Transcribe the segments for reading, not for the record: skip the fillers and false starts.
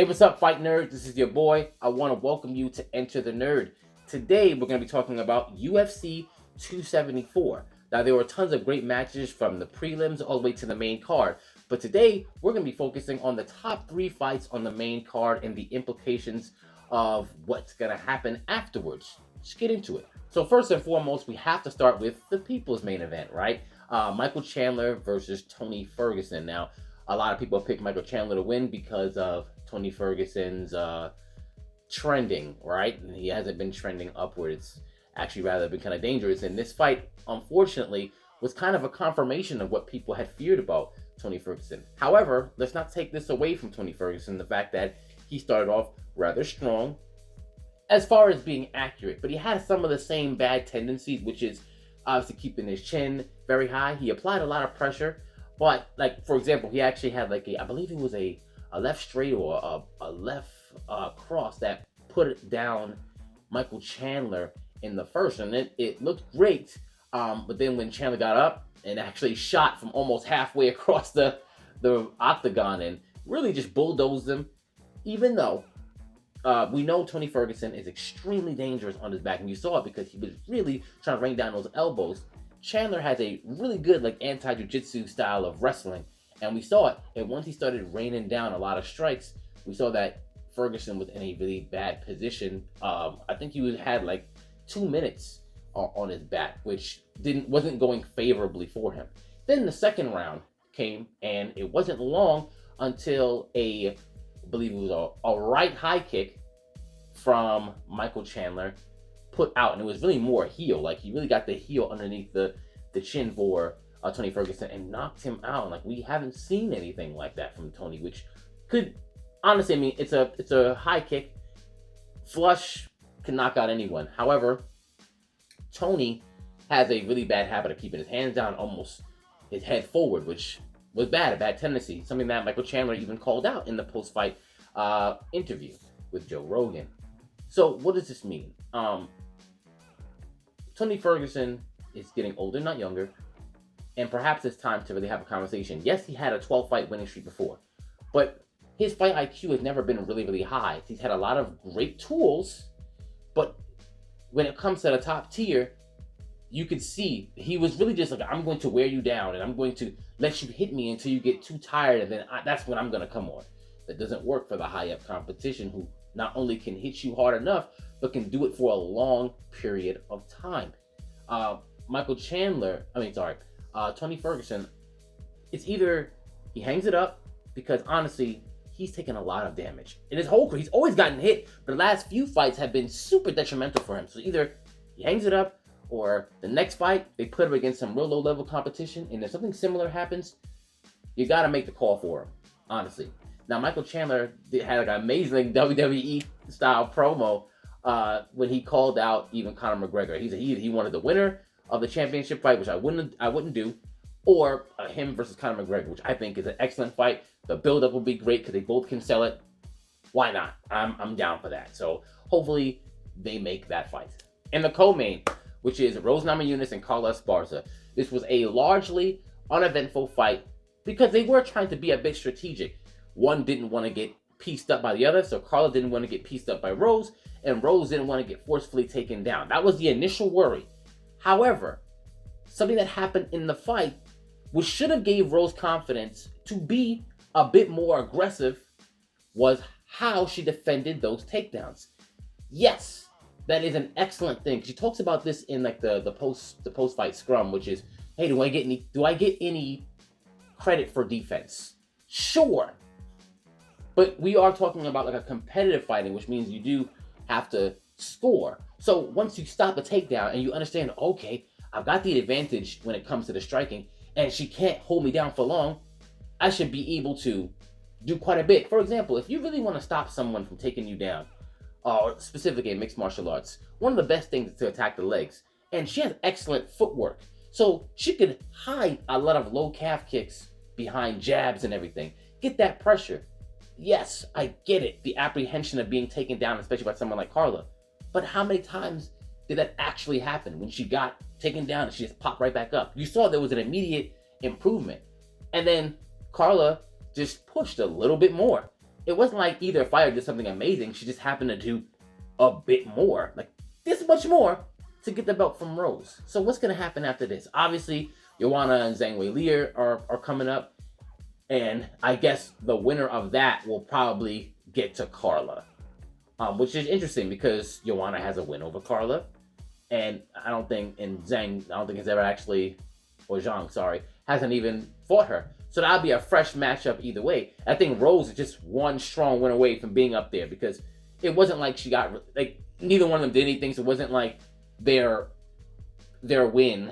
Hey, what's up, fight nerds? This is your boy. I want to welcome you to Enter the Nerd. Today, we're going to be talking about UFC 274. Now, there were tons of great matches from the prelims all the way to the main card, but today, we're going to be focusing on the top 3 fights on the main card and the implications of what's going to happen afterwards. Let's get into it. So first and foremost, we have to start with the people's main event, right? Michael Chandler versus Tony Ferguson. Now, a lot of people pick Michael Chandler to win because of Tony Ferguson's trending, right? And he hasn't been trending upwards. Actually, rather been kind of dangerous. And this fight, unfortunately, was kind of a confirmation of what people had feared about Tony Ferguson. However, let's not take this away from Tony Ferguson, the fact that he started off rather strong as far as being accurate, but he had some of the same bad tendencies, which is obviously keeping his chin very high. He applied a lot of pressure, but like, for example, he actually had like I believe it was a left straight or a left cross that put it down Michael Chandler in the first, and it looked great. But then when Chandler got up and actually shot from almost halfway across the octagon and really just bulldozed him, even though we know Tony Ferguson is extremely dangerous on his back, and you saw it because he was really trying to rain down those elbows. Chandler has a really good like anti-jiu-jitsu style of wrestling, and we saw it. And once he started raining down a lot of strikes, we saw that Ferguson was in a really bad position. I think he had like 2 minutes on his back, which wasn't going favorably for him. Then the second round came, and it wasn't long until I believe it was a right high kick from Michael Chandler put out, and it was really more a heel. Like, he really got the heel underneath the chin for Tony Ferguson and knocked him out. And like, we haven't seen anything like that from Tony, which could honestly, I mean, it's a high kick, flush can knock out anyone. However, Tony has a really bad habit of keeping his hands down, almost his head forward, which was a bad tendency. Something that Michael Chandler even called out in the post-fight interview with Joe Rogan. So what does this mean? Tony Ferguson is getting older, not younger, and perhaps it's time to really have a conversation. Yes, he had a 12-fight winning streak before, but his fight IQ has never been really, really high. He's had a lot of great tools, but when it comes to the top tier, you could see he was really just like, I'm going to wear you down and I'm going to let you hit me until you get too tired, and then that's when I'm going to come on. That doesn't work for the high-up competition, who not only can hit you hard enough, but can do it for a long period of time. Tony Ferguson, it's either he hangs it up, because honestly, he's taken a lot of damage. In his whole career, he's always gotten hit, but the last few fights have been super detrimental for him. So either he hangs it up, or the next fight, they put him against some real low-level competition, and if something similar happens, you got to make the call for him, honestly. Now, Michael Chandler had like an amazing WWE-style promo when he called out even Conor McGregor. He wanted the winner of the championship fight, which I wouldn't do, or him versus Conor McGregor, which I think is an excellent fight. The build-up will be great because they both can sell it. Why not? I'm down for that. So hopefully they make that fight. And the co-main, which is Rose Namajunas and Carla Esparza. This was a largely uneventful fight because they were trying to be a bit strategic. One didn't want to get pieced up by the other, so Carla didn't want to get pieced up by Rose, and Rose didn't want to get forcefully taken down. That was the initial worry. However, something that happened in the fight, which should have gave Rose confidence to be a bit more aggressive, was how she defended those takedowns. Yes, that is an excellent thing. She talks about this in like the post-fight scrum, which is, hey, do I get any credit for defense? Sure. But we are talking about like a competitive fighting, which means you do have to score. So once you stop a takedown and you understand, okay, I've got the advantage when it comes to the striking, and she can't hold me down for long, I should be able to do quite a bit. For example, if you really want to stop someone from taking you down, or specifically in mixed martial arts, one of the best things is to attack the legs. And she has excellent footwork. So she could hide a lot of low calf kicks behind jabs and everything. Get that pressure. Yes, I get it. The apprehension of being taken down, especially by someone like Carla. But how many times did that actually happen when she got taken down and she just popped right back up? You saw there was an immediate improvement. And then Carla just pushed a little bit more. it wasn't like either fighter did something amazing. She just happened to do a bit more, like this much more, to get the belt from Rose. So what's going to happen after this? Obviously, Joanna and Zhang Weili are coming up. And I guess the winner of that will probably get to Carla. Which is interesting because Joanna has a win over Carla. And Zhang, I don't think has ever actually, or Zhang, sorry, hasn't even fought her. So that'll be a fresh matchup either way. I think Rose is just one strong win away from being up there because it wasn't like she got, like, neither one of them did anything. So it wasn't like their win,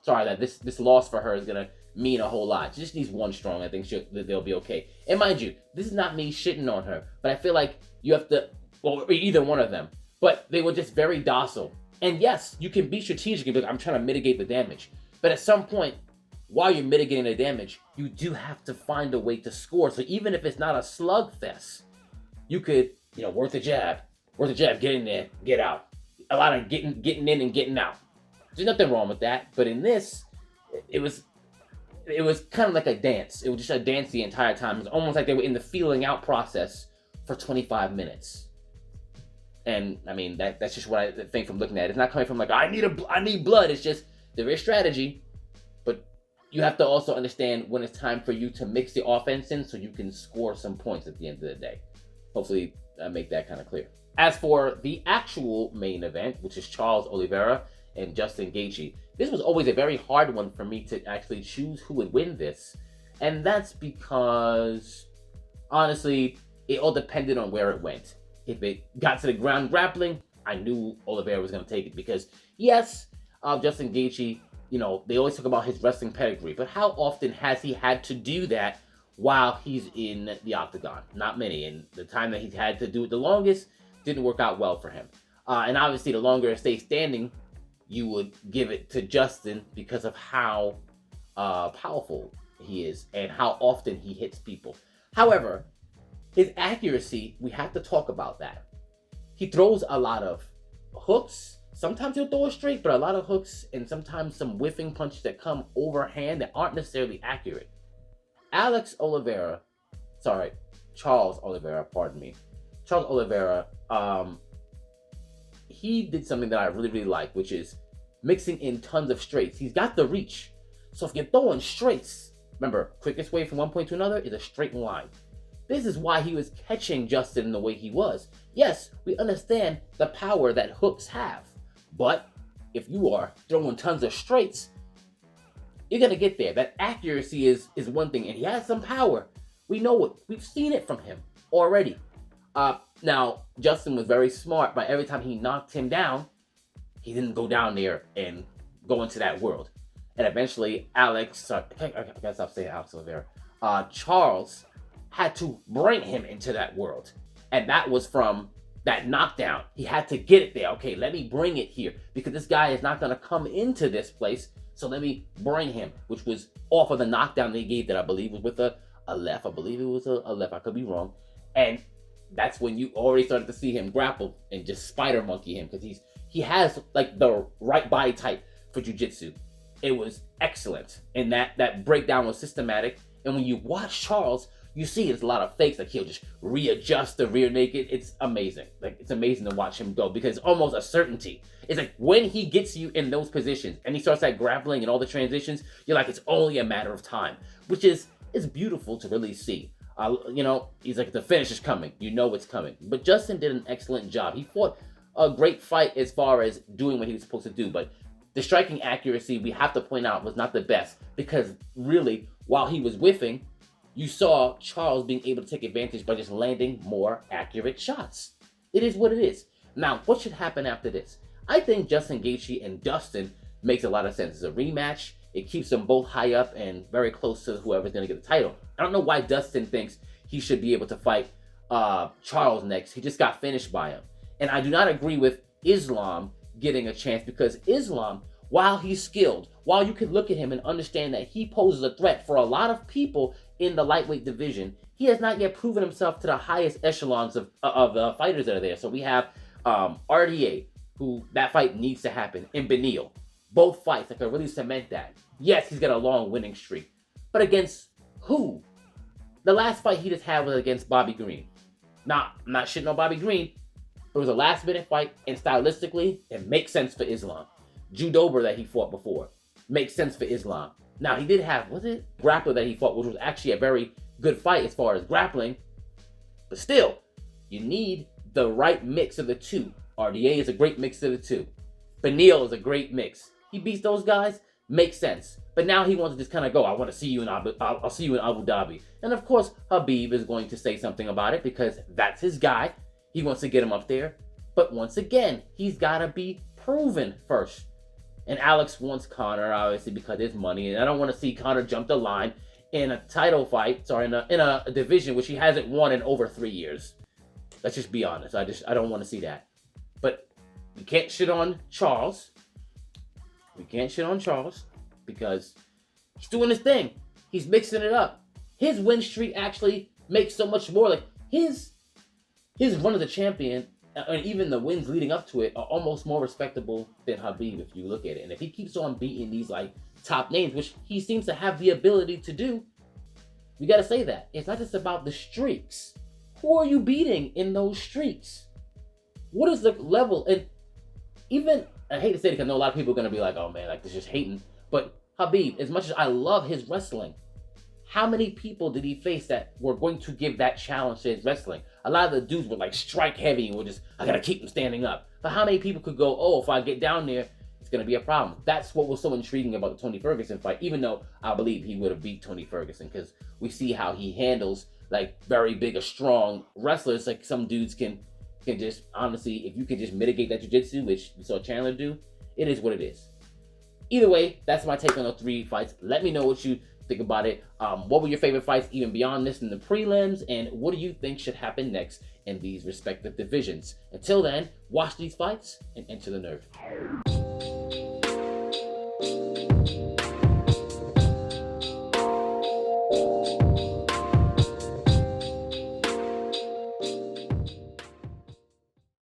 that this loss for her is going to mean a whole lot. She just needs one strong. I think they'll be okay. And mind you, this is not me shitting on her, but I feel like you have to, well, either one of them, but they were just very docile. And yes, you can be strategic and be like, I'm trying to mitigate the damage. But at some point, while you're mitigating the damage, you do have to find a way to score. So even if it's not a slugfest, you could, work the jab, get in there, get out. A lot of getting in and getting out. There's nothing wrong with that. But in this, it was kind of like a dance. It was just a dance the entire time. It was almost like they were in the feeling out process for 25 minutes. And I mean, that's just what I think from looking at it. It's not coming from like, I need blood. It's just, there is strategy, but you have to also understand when it's time for you to mix the offense in so you can score some points at the end of the day. Hopefully I make that kind of clear. As for the actual main event, which is Charles Oliveira and Justin Gaethje, this was always a very hard one for me to actually choose who would win this. And that's because, honestly, it all depended on where it went. If it got to the ground grappling, I knew Oliveira was going to take it because, yes, Justin Gaethje, they always talk about his wrestling pedigree, but how often has he had to do that while he's in the octagon? Not many, and the time that he's had to do it the longest didn't work out well for him. And obviously, the longer it stays standing, you would give it to Justin because of how powerful he is and how often he hits people. However, his accuracy, we have to talk about that. He throws a lot of hooks. Sometimes he'll throw it straight, but a lot of hooks and sometimes some whiffing punches that come overhand that aren't necessarily accurate. Charles Oliveira, Charles Oliveira, he did something that I really, really like, which is mixing in tons of straights. He's got the reach. So if you're throwing straights, remember, quickest way from one point to another is a straight line. This is why he was catching Justin the way he was. Yes, we understand the power that hooks have. But if you are throwing tons of straights, you're going to get there. That accuracy is one thing. And he has some power. We know it. We've seen it from him already. Now, Justin was very smart. But every time he knocked him down, he didn't go down there and go into that world. And eventually, I gotta stop saying Alex Oliveira. Charles had to bring him into that world. And that was from that knockdown. He had to get it there. Okay, let me bring it here because this guy is not going to come into this place. So let me bring him, which was off of the knockdown they gave that I believe was with a left. I believe it was a left. I could be wrong. And that's when you already started to see him grapple and just spider monkey him because he has like the right body type for jiu-jitsu. It was excellent. And that breakdown was systematic. And when you watch Charles, you see it's a lot of fakes. Like he'll just readjust the rear naked. It's amazing. Like it's amazing to watch him go because it's almost a certainty. It's like when he gets you in those positions and he starts that grappling and all the transitions, you're like, it's only a matter of time, which is beautiful to really see. He's like, the finish is coming. You know it's coming. But Justin did an excellent job. He fought a great fight as far as doing what he was supposed to do. But the striking accuracy, we have to point out, was not the best because really, while he was whiffing, you saw Charles being able to take advantage by just landing more accurate shots. It is what it is. Now, what should happen after this? I think Justin Gaethje and Dustin makes a lot of sense. It's a rematch. It keeps them both high up and very close to whoever's going to get the title. I don't know why Dustin thinks he should be able to fight Charles next. He just got finished by him. And I do not agree with Islam getting a chance because Islam, while he's skilled, while you can look at him and understand that he poses a threat for a lot of people in the lightweight division, he has not yet proven himself to the highest echelons of fighters that are there. So we have RDA, who that fight needs to happen, and Beneil. Both fights that can really cement that. Yes, he's got a long winning streak. But against who? The last fight he just had was against Bobby Green. Now, I'm not shitting on Bobby Green. It was a last-minute fight, and stylistically, it makes sense for Islam. Judober that he fought before makes sense for Islam. Now, he did have, grappler that he fought, which was actually a very good fight as far as grappling. But still, you need the right mix of the two. RDA is a great mix of the two. Beneil is a great mix. He beats those guys, makes sense. But now he wants to just kind of go, I want to see you in I'll see you in Abu Dhabi. And of course, Khabib is going to say something about it because that's his guy. He wants to get him up there. But once again, he's got to be proven first. And Alex wants Conor, obviously, because there's money. And I don't want to see Conor jump the line in a title fight, in a division which he hasn't won in over 3 years. Let's just be honest. I don't want to see that. But we can't shit on Charles. We can't shit on Charles because he's doing his thing. He's mixing it up. His win streak actually makes so much more. Like his run as a champion, and even the wins leading up to it, are almost more respectable than Khabib if you look at it. And if he keeps on beating these like top names, which he seems to have the ability to do, we got to say that. It's not just about the streaks. Who are you beating in those streaks? What is the level? And even, I hate to say it because I know a lot of people are going to be like, oh man, like this is just hating. But Khabib, as much as I love his wrestling, how many people did he face that were going to give that challenge to his wrestling? A lot of the dudes would like strike heavy and would just, I got to keep him standing up. But how many people could go, oh, if I get down there, it's going to be a problem? That's what was so intriguing about the Tony Ferguson fight, even though I believe he would have beat Tony Ferguson because we see how he handles like very big or strong wrestlers. Like some dudes can just, honestly, if you can just mitigate that jiu-jitsu, which we saw Chandler do, it is what it is. Either way, that's my take on the 3 fights. Let me know what you think about it. What were your favorite fights even beyond this in the prelims? And what do you think should happen next in these respective divisions? Until then, watch these fights and enter the nerd.